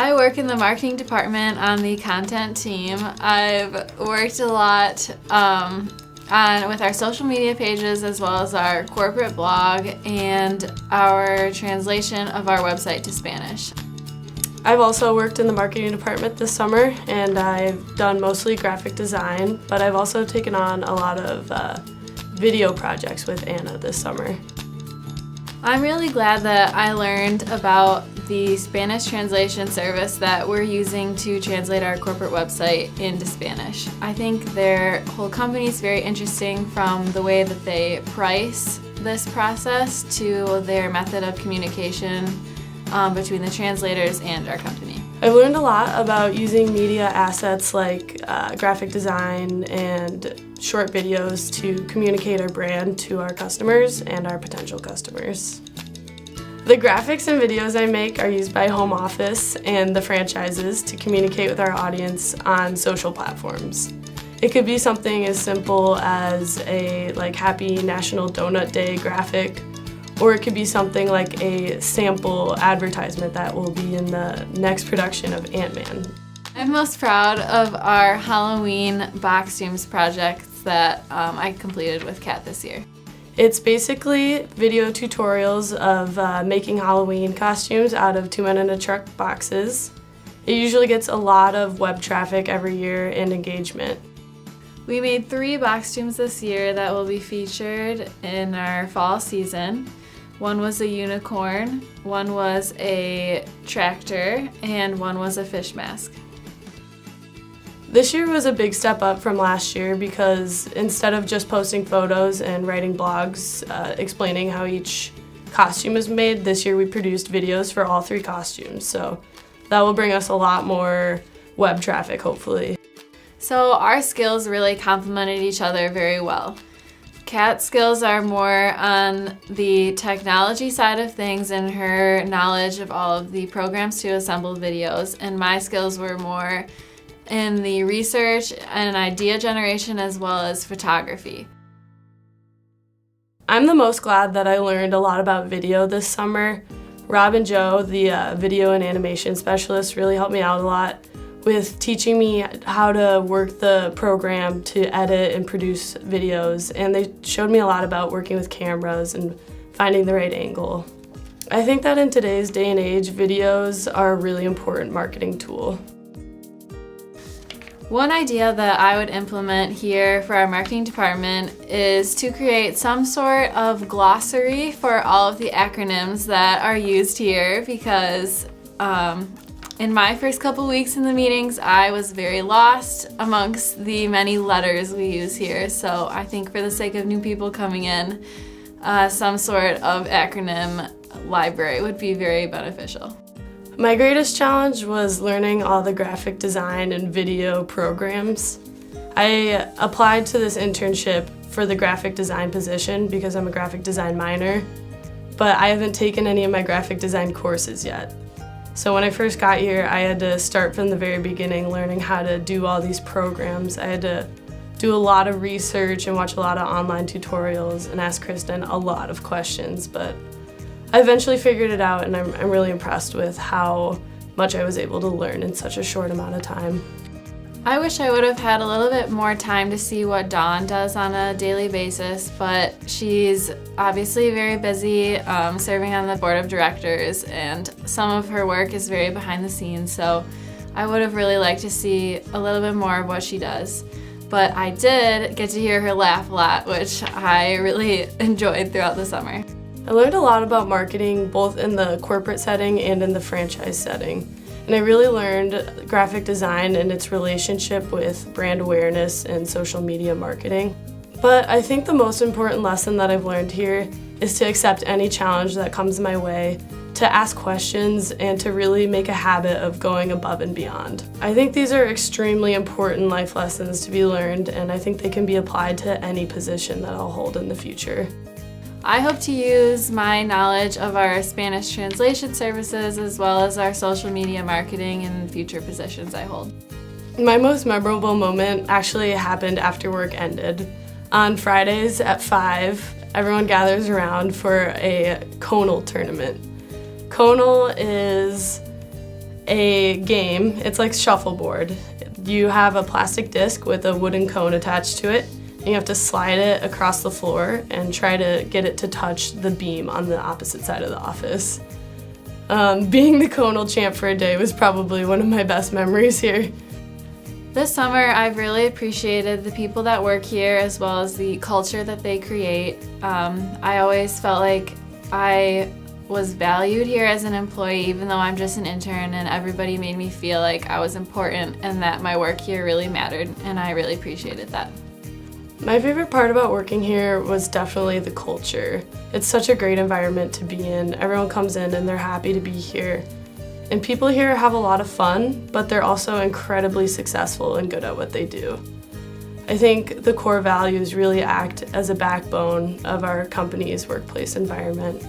I work in the marketing department on the content team. I've worked a lot with our social media pages as well as our corporate blog and our translation of our website to Spanish. I've also worked in the marketing department this summer, and I've done mostly graphic design, but I've also taken on a lot of video projects with Anna this summer. I'm really glad that I learned about the Spanish translation service that we're using to translate our corporate website into Spanish. I think their whole company is very interesting, from the way that they price this process to their method of communication between the translators and our company. I've learned a lot about using media assets like graphic design and short videos to communicate our brand to our customers and our potential customers. The graphics and videos I make are used by home office and the franchises to communicate with our audience on social platforms. It could be something as simple as a Happy National Donut Day graphic, or it could be something like a sample advertisement that will be in the next production of Ant-Man. I'm most proud of our Halloween boxtooms projects that I completed with Kat this year. It's basically video tutorials of making Halloween costumes out of 2 Men in a Truck boxes. It usually gets a lot of web traffic every year and engagement. We made 3 boxtooms this year that will be featured in our fall season. One was a unicorn, one was a tractor, and one was a fish mask. This year was a big step up from last year because instead of just posting photos and writing blogs explaining how each costume is made, this year we produced videos for all 3 costumes. So that will bring us a lot more web traffic, hopefully. So our skills really complemented each other very well. Kat's skills are more on the technology side of things and her knowledge of all of the programs to assemble videos, and my skills were more in the research and idea generation as well as photography. I'm the most glad that I learned a lot about video this summer. Rob and Joe, the video and animation specialists, really helped me out a lot with teaching me how to work the program to edit and produce videos, and they showed me a lot about working with cameras and finding the right angle. I think that in today's day and age, videos are a really important marketing tool. One idea that I would implement here for our marketing department is to create some sort of glossary for all of the acronyms that are used here, because in my first couple weeks in the meetings, I was very lost amongst the many letters we use here. So I think for the sake of new people coming in, some sort of acronym library would be very beneficial. My greatest challenge was learning all the graphic design and video programs. I applied to this internship for the graphic design position because I'm a graphic design minor, but I haven't taken any of my graphic design courses yet. So when I first got here, I had to start from the very beginning, learning how to do all these programs. I had to do a lot of research and watch a lot of online tutorials and ask Kristen a lot of questions, but I eventually figured it out, and I'm really impressed with how much I was able to learn in such a short amount of time. I wish I would have had a little bit more time to see what Dawn does on a daily basis, but she's obviously very busy serving on the board of directors, and some of her work is very behind the scenes, so I would have really liked to see a little bit more of what she does. But I did get to hear her laugh a lot, which I really enjoyed throughout the summer. I learned a lot about marketing both in the corporate setting and in the franchise setting. And I really learned graphic design and its relationship with brand awareness and social media marketing. But I think the most important lesson that I've learned here is to accept any challenge that comes my way, to ask questions, and to really make a habit of going above and beyond. I think these are extremely important life lessons to be learned, and I think they can be applied to any position that I'll hold in the future. I hope to use my knowledge of our Spanish translation services as well as our social media marketing in future positions I hold. My most memorable moment actually happened after work ended. On Fridays at 5, everyone gathers around for a conal tournament. Conal is a game. It's like shuffleboard. You have a plastic disc with a wooden cone attached to it. And you have to slide it across the floor and try to get it to touch the beam on the opposite side of the office. Being the conal champ for a day was probably one of my best memories here. This summer, I've really appreciated the people that work here as well as the culture that they create. I always felt like I was valued here as an employee, even though I'm just an intern, and everybody made me feel like I was important and that my work here really mattered, and I really appreciated that. My favorite part about working here was definitely the culture. It's such a great environment to be in. Everyone comes in and they're happy to be here. And people here have a lot of fun, but they're also incredibly successful and good at what they do. I think the core values really act as a backbone of our company's workplace environment.